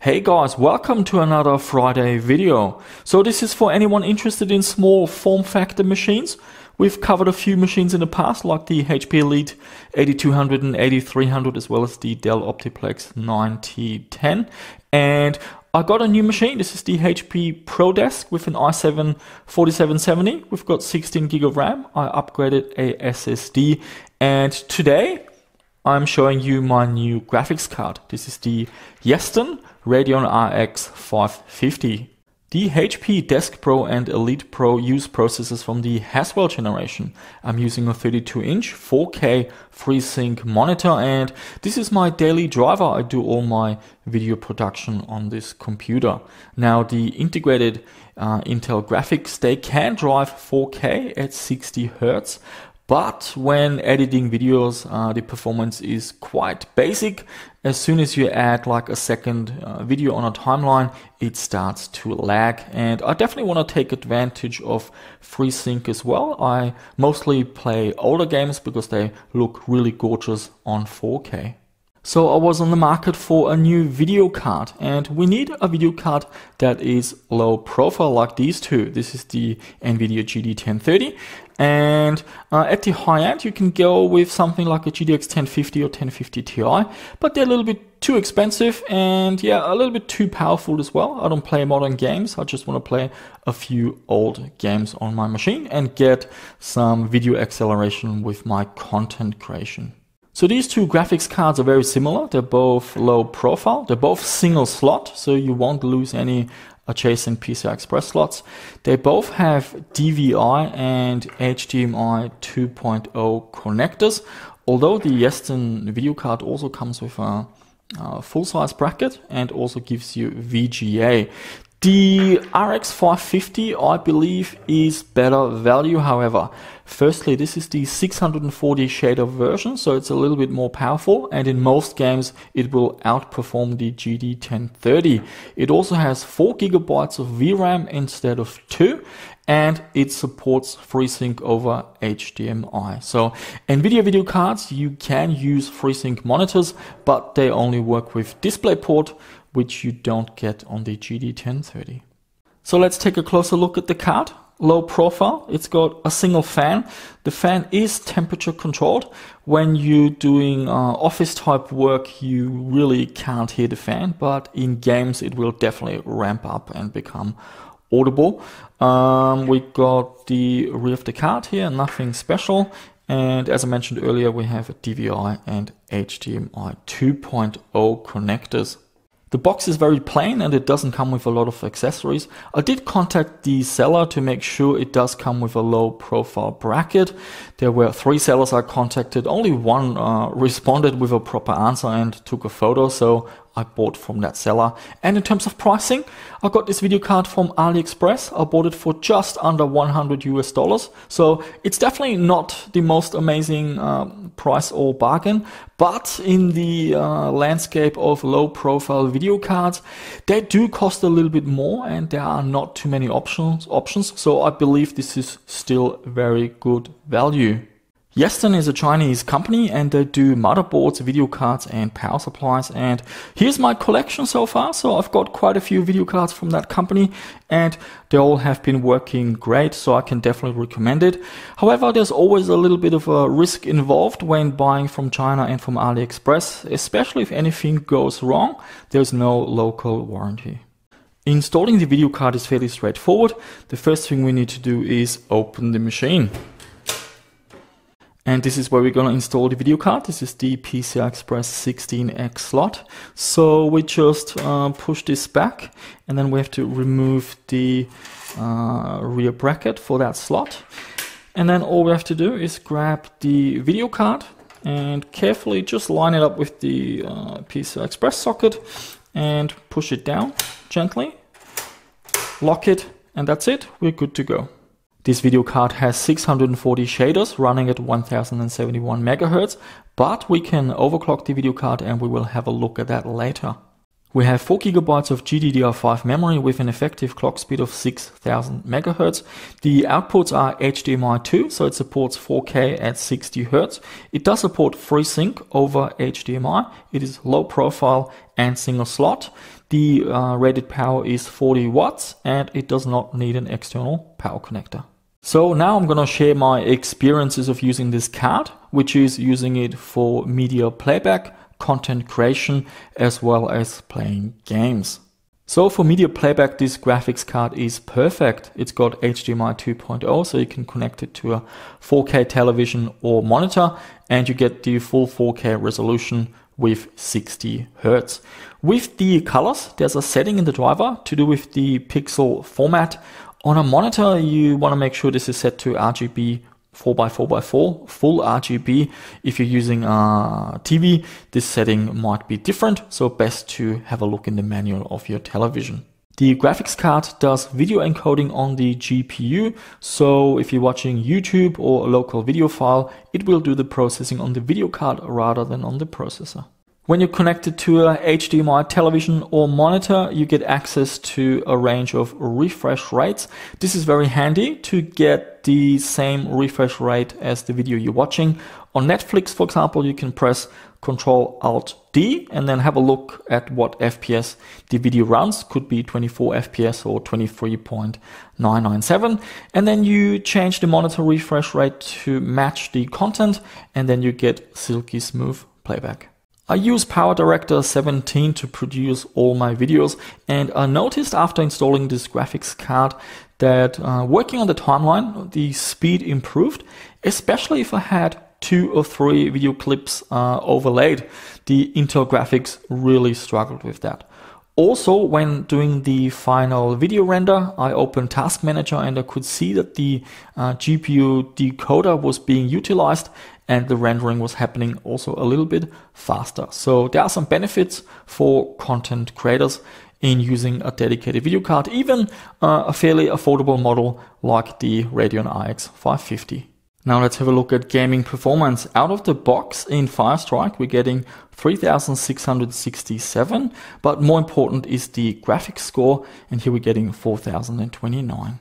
Hey guys, welcome to another Friday video. So this is for anyone interested in small form factor machines. We've covered a few machines in the past, like the HP Elite 8200 and 8300, as well as the Dell Optiplex 9010. And I got a new machine. This is the HP ProDesk with an i7 4770. We've got 16 gig of RAM. I upgraded a SSD, and today I'm showing you my new graphics card. This is the Radeon RX 550. The HP Desk Pro and Elite Pro use processors from the Haswell generation. I'm using a 32-inch 4K FreeSync monitor, and this is my daily driver. I do all my video production on this computer. Now, the integrated Intel graphics, they can drive 4K at 60 Hz. But when editing videos, the performance is quite basic. As soon as you add like a second video on a timeline, it starts to lag. And I definitely want to take advantage of FreeSync as well. I mostly play older games because they look really gorgeous on 4K. So I was on the market for a new video card, and we need a video card that is low profile like these two. This is the NVIDIA GT1030, and at the high end you can go with something like a GTX 1050 or 1050 Ti, but they're a little bit too expensive and a little bit too powerful as well. I don't play modern games. I just want to play a few old games on my machine and get some video acceleration with my content creation. So these two graphics cards are very similar. They're both low profile. They're both single slot, so you won't lose any adjacent PCI Express slots. They both have DVI and HDMI 2.0 connectors, although the Yeston video card also comes with a full-size bracket and also gives you VGA. The RX 550, I believe, is better value. However, firstly, this is the 640 shader version, so it's a little bit more powerful, and in most games it will outperform the GT1030. It also has 4 GB of VRAM instead of 2, and it supports FreeSync over HDMI. So NVIDIA video cards, you can use FreeSync monitors, but they only work with DisplayPort, which you don't get on the GT1030. So let's take a closer look at the card. Low profile, it's got a single fan. The fan is temperature controlled. When you're doing office type work, you really can't hear the fan, but in games it will definitely ramp up and become audible. We got the rear of the card here, nothing special. And as I mentioned earlier, we have a DVI and HDMI 2.0 connectors. The box is very plain and it doesn't come with a lot of accessories. I did contact the seller to make sure it does come with a low profile bracket. There were 3 sellers I contacted. Only one responded with a proper answer and took a photo, so I bought from that seller. And in terms of pricing, I got this video card from AliExpress. I bought it for just under $100 US. So it's definitely not the most amazing price or bargain, but in the landscape of low profile video cards, they do cost a little bit more and there are not too many options. So I believe this is still very good value. Yeston is a Chinese company and they do motherboards, video cards and power supplies, and here's my collection so far. So I've got quite a few video cards from that company and they all have been working great, so I can definitely recommend it. However, there's always a little bit of a risk involved when buying from China and from AliExpress, especially if anything goes wrong. There's no local warranty. Installing the video card is fairly straightforward. The first thing we need to do is open the machine. And this is where we're going to install the video card. This is the PCI Express 16X slot. So we just push this back and then we have to remove the rear bracket for that slot. And then all we have to do is grab the video card and carefully just line it up with the PCI Express socket and push it down gently, lock it, and that's it. We're good to go. This video card has 640 shaders running at 1071 MHz, but we can overclock the video card and we will have a look at that later. We have 4 GB of GDDR5 memory with an effective clock speed of 6000 MHz. The outputs are HDMI 2, so it supports 4K at 60 Hz. It does support FreeSync over HDMI. It is low profile and single slot. The rated power is 40 watts and it does not need an external power connector. So now I'm going to share my experiences of using this card, which is using it for media playback, content creation, as well as playing games. So for media playback, this graphics card is perfect. It's got HDMI 2.0, so you can connect it to a 4K television or monitor, and you get the full 4K resolution with 60 Hz. With the colors, there's a setting in the driver to do with the pixel format. On a monitor, you want to make sure this is set to RGB 4x4x4, full RGB. If you're using a TV, this setting might be different, so best to have a look in the manual of your television. The graphics card does video encoding on the GPU, so if you're watching YouTube or a local video file, it will do the processing on the video card rather than on the processor. When you're connected to a HDMI television or monitor, you get access to a range of refresh rates. This is very handy to get the same refresh rate as the video you're watching. On Netflix, for example, you can press Ctrl-Alt-D and then have a look at what FPS the video runs. Could be 24 FPS or 23.997. And then you change the monitor refresh rate to match the content, and then you get silky smooth playback. I use PowerDirector 17 to produce all my videos, and I noticed after installing this graphics card that working on the timeline, the speed improved, especially if I had 2 or 3 video clips overlaid. The Intel graphics really struggled with that. Also, when doing the final video render, I opened Task Manager and I could see that the GPU decoder was being utilized and the rendering was happening also a little bit faster. So there are some benefits for content creators in using a dedicated video card, even a fairly affordable model like the Radeon RX 550. Now let's have a look at gaming performance. Out of the box in Firestrike, we're getting 3667, but more important is the graphics score, and here we're getting 4029.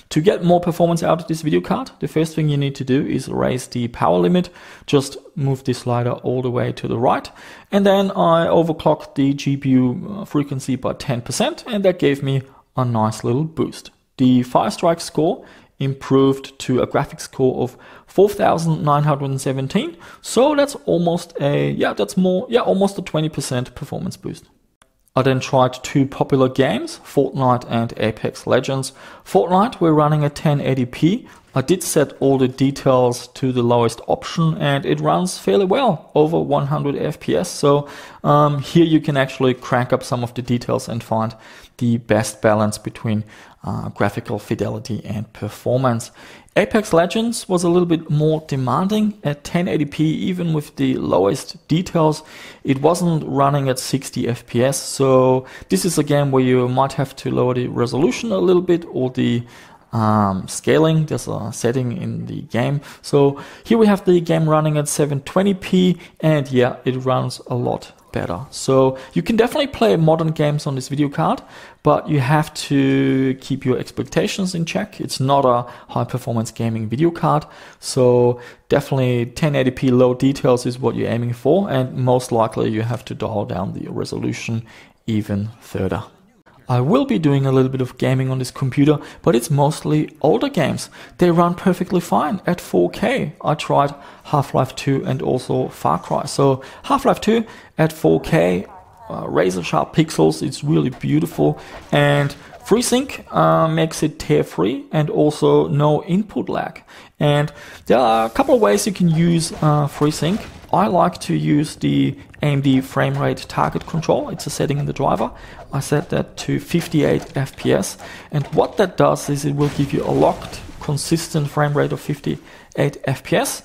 To get more performance out of this video card, the first thing you need to do is raise the power limit. Just move the slider all the way to the right. And then I overclocked the GPU frequency by 10%, and that gave me a nice little boost. The Firestrike score improved to a graphics score of 4917. So that's almost almost a 20% performance boost. I then tried 2 popular games, Fortnite and Apex Legends. Fortnite we're running at 1080p. I did set all the details to the lowest option and it runs fairly well, over 100 FPS. So here you can actually crank up some of the details and find the best balance between graphical fidelity and performance. Apex Legends was a little bit more demanding at 1080p, even with the lowest details. It wasn't running at 60 FPS, so this is a game where you might have to lower the resolution a little bit or the scaling. There's a setting in the game. So here we have the game running at 720p, and yeah, it runs a lot better. So you can definitely play modern games on this video card, but you have to keep your expectations in check. It's not a high performance gaming video card. So definitely 1080p low details is what you're aiming for, and most likely you have to dial down the resolution even further. I will be doing a little bit of gaming on this computer, but it's mostly older games. They run perfectly fine at 4K. I tried Half-Life 2 and also Far Cry. So Half-Life 2 at 4K, razor sharp pixels, it's really beautiful. And FreeSync makes it tear-free and also no input lag. And there are a couple of ways you can use FreeSync. I like to use the AMD frame rate target control. It's a setting in the driver. I set that to 58 FPS. And what that does is it will give you a locked, consistent frame rate of 58 FPS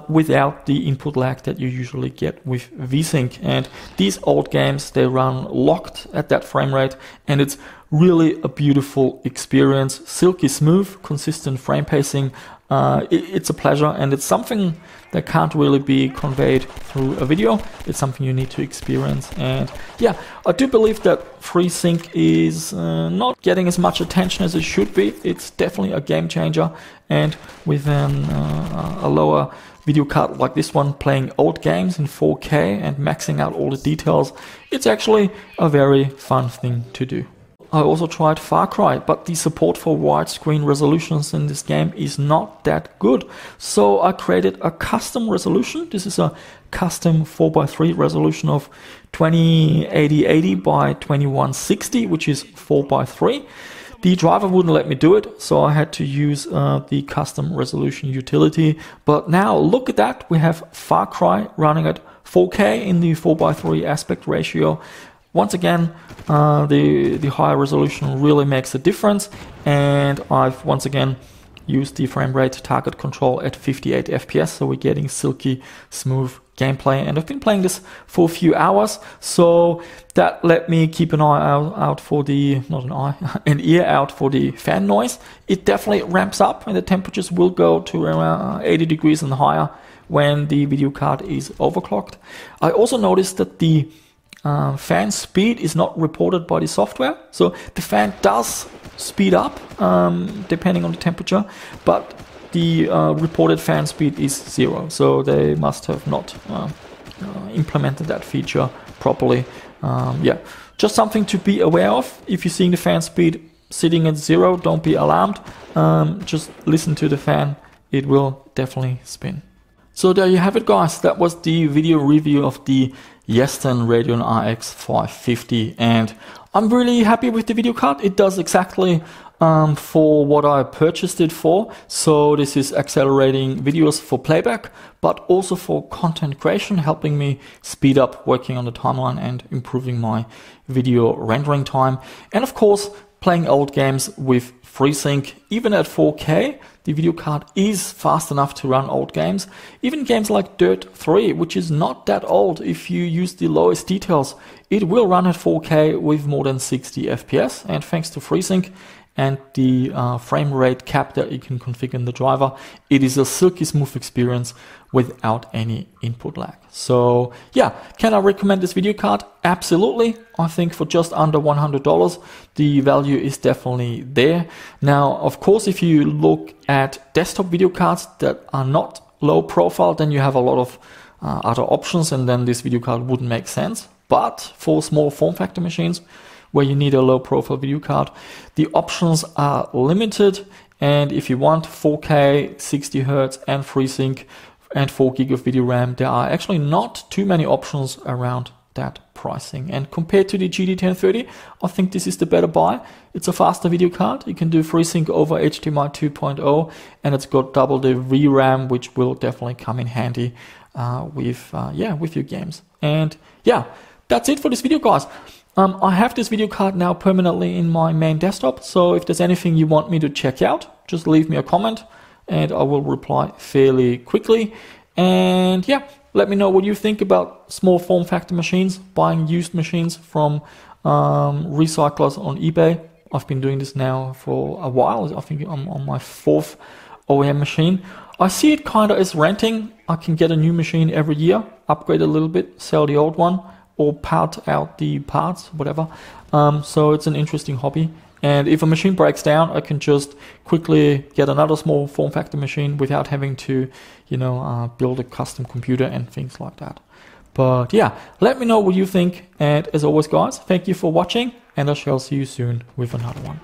without the input lag that you usually get with VSync. And these old games, they run locked at that frame rate, and it's really a beautiful experience. Silky smooth, consistent frame pacing, it's a pleasure, and it's something that can't really be conveyed through a video. It's something you need to experience. And yeah, I do believe that FreeSync is not getting as much attention as it should be. It's definitely a game changer, and with a lower video card like this one, playing old games in 4K and maxing out all the details, it's actually a very fun thing to do. I also tried Far Cry, but the support for widescreen resolutions in this game is not that good. So I created a custom resolution. This is a custom 4:3 resolution of 2080 by 2160, which is 4:3. The driver wouldn't let me do it, so I had to use the custom resolution utility. But now look at that, we have Far Cry running at 4K in the 4:3 aspect ratio. Once again, the higher resolution really makes a difference, and I've once again used the frame rate target control at 58 FPS, so we're getting silky smooth gameplay. And I've been playing this for a few hours, so that let me keep an eye out for the, not an eye, an ear out for the fan noise. It definitely ramps up, and the temperatures will go to around 80 degrees and higher when the video card is overclocked. I also noticed that the fan speed is not reported by the software, so the fan does speed up depending on the temperature, but the reported fan speed is 0, so they must have not implemented that feature properly. Yeah, just something to be aware of. If you're seeing the fan speed sitting at 0, don't be alarmed. Just listen to the fan, it will definitely spin. So there you have it, guys. That was the video review of the Radeon RX 550, and I'm really happy with the video card. It does exactly for what I purchased it for. So this is accelerating videos for playback, but also for content creation, helping me speed up working on the timeline and improving my video rendering time. And of course, playing old games with FreeSync, even at 4K, the video card is fast enough to run old games. Even games like Dirt 3, which is not that old, if you use the lowest details, it will run at 4K with more than 60 FPS. And thanks to FreeSync and the frame rate cap that you can configure in the driver, it is a silky smooth experience without any input lag. So yeah, can I recommend this video card? Absolutely. I think for just under $100, the value is definitely there. Now, of course, if you look at desktop video cards that are not low profile, then you have a lot of other options, and then this video card wouldn't make sense. But for small form factor machines where you need a low profile video card, the options are limited. And if you want 4K, 60 Hz and FreeSync and 4 GB of video RAM, there are actually not too many options around that pricing. And compared to the GT1030, I think this is the better buy. It's a faster video card. You can do FreeSync over HDMI 2.0, and it's got double the VRAM, which will definitely come in handy with your games. And yeah, that's it for this video, guys. I have this video card now permanently in my main desktop, so if there's anything you want me to check out, just leave me a comment and I will reply fairly quickly. And yeah, let me know what you think about small form factor machines, buying used machines from recyclers on eBay. I've been doing this now for a while. I think I'm on my 4th OEM machine. I see it kind of as renting. I can get a new machine every year, upgrade a little bit, sell the old one, or part out the parts, whatever. So it's an interesting hobby. And if a machine breaks down, I can just quickly get another small form factor machine without having to, build a custom computer and things like that. But yeah, let me know what you think. And as always, guys, thank you for watching, and I shall see you soon with another one.